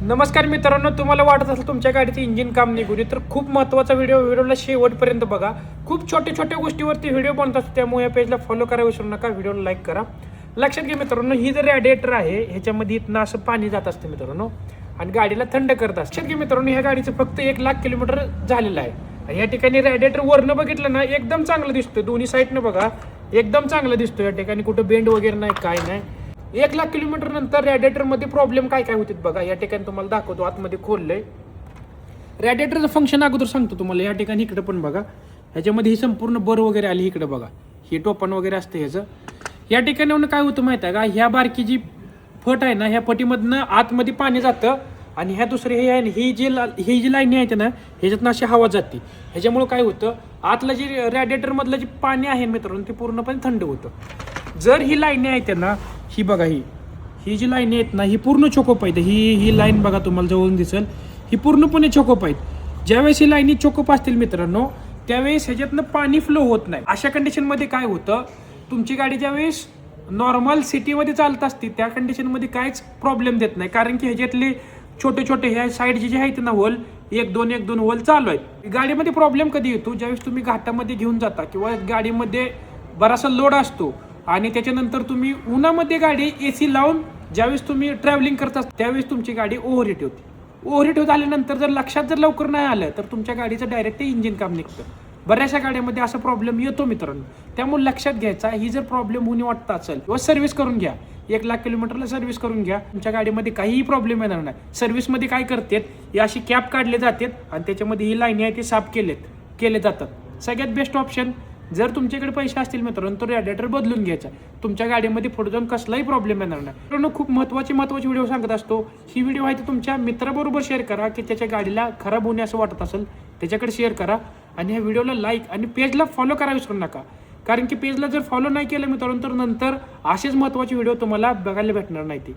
नमस्कार मित्रांनो, तुम्हाला वाटत असेल तुमच्या गाडीचं इंजिन काम निघून तर खूप महत्त्वाचा व्हिडिओला शेवटपर्यंत बघा. खूप छोट्या छोट्या गोष्टीवरती व्हिडिओ बनत असतो, त्यामुळे या पेजला फॉलो करा विसरू नका, व्हिडिओला लाईक करा. लक्षात घ्या मित्रांनो, ही जर रॅडिएटर आहे ह्याच्यामध्ये इथनं असं पाणी जात असतं मित्रांनो आणि गाडीला थंड करत असतं. लक्षात घ्या मित्रांनो, ह्या गाडीचं फक्त 1,00,000 किलोमीटर झालेलं आहे आणि या ठिकाणी रॅडिएटर वरनं बघितलं ना एकदम चांगलं दिसतं, दोन्ही साईडनं बघा एकदम चांगलं दिसतं. या ठिकाणी कुठं बेंड वगैरे नाही, काय नाही. 1,00,000 किलोमीटर नंतर रॅडिएटरमध्ये प्रॉब्लेम काय काय होतात बघा. या ठिकाणी तुम्हाला दाखवतो, आतमध्ये खोललंय रॅडिएटरचं फंक्शन अगोदर सांगतो तुम्हाला. या ठिकाणी इकडे पण बघा, ह्याच्यामध्ये ही संपूर्ण बर वगैरे आली, इकडे बघा ही टोपण वगैरे असतं ह्याचं. या ठिकाणी काय होतं माहिती आहे का, ह्या बारकी जी फट आहे ना, ह्या फटीमधनं आतमध्ये पाणी जातं आणि ह्या दुसरे हे आहे, ही जी लाईन आहे ना ह्याच्यातनं अशी हवा जाते. ह्याच्यामुळे काय होतं, आतलं जे रॅडिएटरमधलं जे पाणी आहे मित्रांनो ते पूर्णपणे थंड होतं. जर ही लाईन आहे ना, ही बघा, ही जी लाईन आहेत ना ही पूर्ण चोकोप आहेत. ही लाईन बघा, तुम्हाला जवळून दिसेल, ही पूर्णपणे चोकोप आहेत. ज्यावेळेस ही लाईनी चोकोप असतील मित्रांनो, त्यावेळेस ह्याच्यातनं पाणी फ्लो होत नाही. अशा कंडिशनमध्ये काय होतं, तुमची गाडी ज्यावेळेस नॉर्मल सिटीमध्ये चालत असते त्या कंडिशनमध्ये काहीच प्रॉब्लेम देत नाही, कारण की ह्याच्यातले छोटे छोटे ह्या साईडचे जे आहेत ना होल, 1-2 होल चालू आहेत. गाडीमध्ये प्रॉब्लेम कधी येतो, ज्यावेळेस तुम्ही घाटामध्ये घेऊन जाता किंवा गाडीमध्ये बराचसा लोड असतो आणि त्याच्यानंतर तुम्ही उन्हामध्ये गाडी AC लावून ज्यावेळेस तुम्ही ट्रॅव्हलिंग करता त्यावेळेस तुमची गाडी ओव्हरहीट होते. ओव्हरहीट होत आल्यानंतर जर लक्षात जर लवकर नाही आलं तर तुमच्या गाडीचं डायरेक्ट इंजिन काम निघतं. बऱ्याचशा गाड्यामध्ये असा प्रॉब्लेम येतो मित्रांनो, त्यामुळे लक्षात घ्यायचा. ही जर प्रॉब्लेम होणे वाटत असेल किंवा सर्व्हिस करून घ्या, 1,00,000 किलोमीटरला सर्व्हिस करून घ्या, तुमच्या गाडीमध्ये काहीही प्रॉब्लेम येणार नाही. सर्व्हिसमध्ये काय करतात, ही अशी कॅप काढले जातात आणि त्याच्यामध्ये ही लाईन आहे ती साफ केले जातात. सगळ्यात बेस्ट ऑप्शन, जर तुमच्याकडे पैसे असतील मित्रांनो तर रॅडिएटर बदलून घ्यायचा, तुमच्या गाडीमध्ये पुढे जाऊन कसलाही प्रॉब्लेम येणार नाही. मित्रांनो, खूप महत्त्वाचे व्हिडिओ सांगत असतो. ही व्हिडिओ आहे ती तुमच्या मित्राबरोबर शेअर करा, की त्याच्या गाडीला खराब होणे असं वाटत असेल त्याच्याकडे शेअर करा आणि ह्या व्हिडिओला लाईक आणि पेजला फॉलो करा विसरू नका, कारण की पेजला जर फॉलो नाही केलं मित्रांनो तर नंतर असेच महत्त्वाचे व्हिडिओ तुम्हाला बघायला भेटणार नाही.